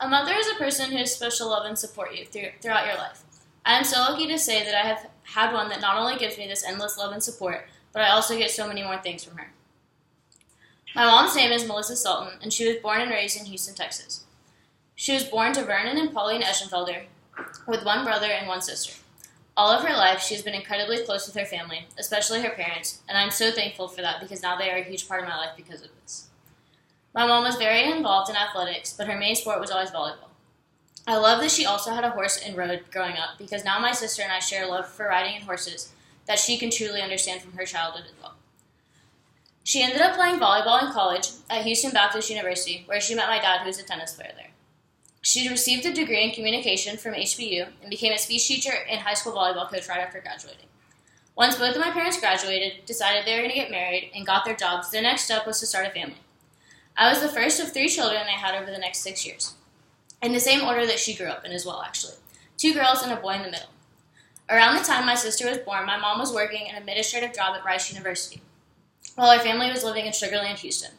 A mother is a person who has special love and support you throughout your life. I am so lucky to say that I have had one that not only gives me this endless love and support, but I also get so many more things from her. My mom's name is Melissa Sultan, and she was born and raised in Houston, Texas. She was born to Vernon and Pauline Eschenfelder, with one brother and one sister. All of her life, she has been incredibly close with her family, especially her parents, and I'm so thankful for that because now they are a huge part of my life because of this. My mom was very involved in athletics, but her main sport was always volleyball. I love that she also had a horse and rode growing up because now my sister and I share a love for riding and horses that she can truly understand from her childhood as well. She ended up playing volleyball in college at Houston Baptist University, where she met my dad, who was a tennis player there. She received a degree in communication from HBU and became a speech teacher and high school volleyball coach right after graduating. Once both of my parents graduated, decided they were going to get married, and got their jobs, their next step was to start a family. I was the first of 3 children they had over the next 6 years, in the same order that she grew up in as well, actually. 2 girls and a boy in the middle. Around the time my sister was born, my mom was working an administrative job at Rice University, while our family was living in Sugar Land, Houston.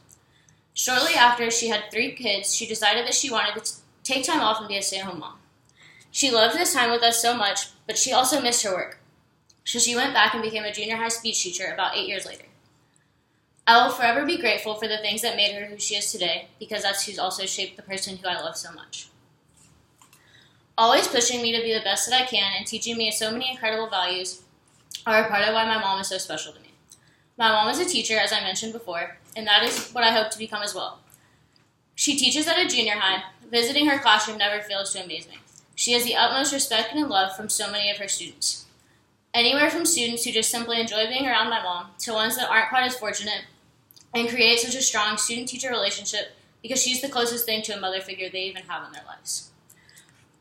Shortly after she had 3 kids, she decided that she wanted to take time off and be a stay-at-home mom. She loved this time with us so much, but she also missed her work. So she went back and became a junior high speech teacher about 8 years later. I will forever be grateful for the things that made her who she is today, because that's who's also shaped the person who I love so much. Always pushing me to be the best that I can and teaching me so many incredible values are a part of why my mom is so special to me. My mom is a teacher, as I mentioned before, and that is what I hope to become as well. She teaches at a junior high. Visiting her classroom never fails to amaze me. She has the utmost respect and love from so many of her students. Anywhere from students who just simply enjoy being around my mom to ones that aren't quite as fortunate and create such a strong student-teacher relationship because she's the closest thing to a mother figure they even have in their lives.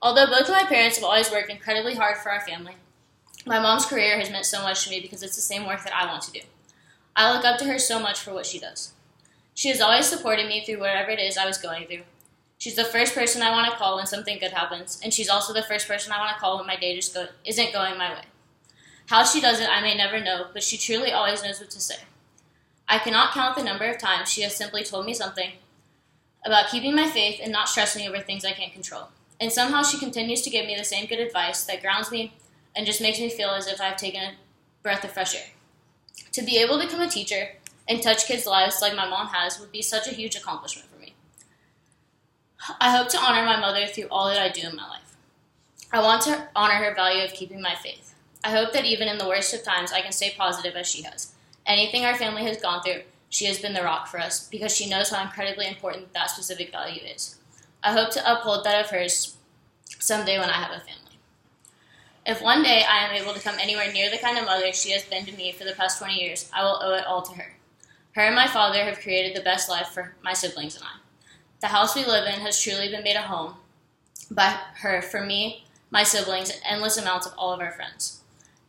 Although both of my parents have always worked incredibly hard for our family, my mom's career has meant so much to me because it's the same work that I want to do. I look up to her so much for what she does. She has always supported me through whatever it is I was going through. She's the first person I want to call when something good happens, and she's also the first person I want to call when my day just isn't going my way. How she does it, I may never know, but she truly always knows what to say. I cannot count the number of times she has simply told me something about keeping my faith and not stressing over things I can't control. And somehow she continues to give me the same good advice that grounds me and just makes me feel as if I've taken a breath of fresh air. To be able to become a teacher and touch kids' lives like my mom has would be such a huge accomplishment for me. I hope to honor my mother through all that I do in my life. I want to honor her value of keeping my faith. I hope that even in the worst of times, I can stay positive as she has. Anything our family has gone through, she has been the rock for us because she knows how incredibly important that specific value is. I hope to uphold that of hers someday when I have a family. If one day I am able to come anywhere near the kind of mother she has been to me for the past 20 years, I will owe it all to her. Her and my father have created the best life for my siblings and I. The house we live in has truly been made a home by her for me, my siblings, and endless amounts of all of our friends.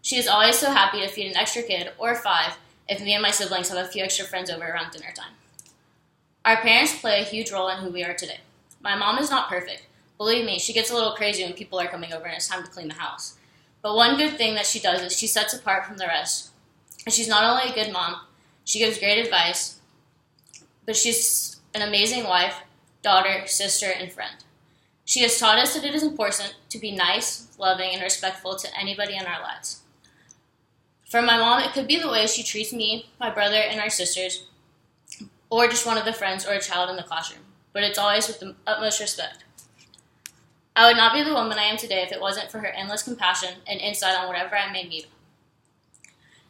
She is always so happy to feed an extra kid, or 5, if me and my siblings have a few extra friends over around dinner time. Our parents play a huge role in who we are today. My mom is not perfect. Believe me, she gets a little crazy when people are coming over and it's time to clean the house. But one good thing that she does is she sets apart from the rest. And she's not only a good mom, she gives great advice, but she's an amazing wife, daughter, sister, and friend. She has taught us that it is important to be nice, loving, and respectful to anybody in our lives. For my mom, it could be the way she treats me, my brother, and our sisters, or just one of the friends or a child in the classroom, but it's always with the utmost respect. I would not be the woman I am today if it wasn't for her endless compassion and insight on whatever I may need.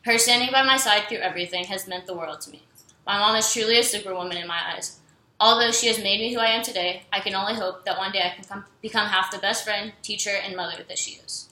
Her standing by my side through everything has meant the world to me. My mom is truly a superwoman in my eyes. Although she has made me who I am today, I can only hope that one day I can become half the best friend, teacher, and mother that she is.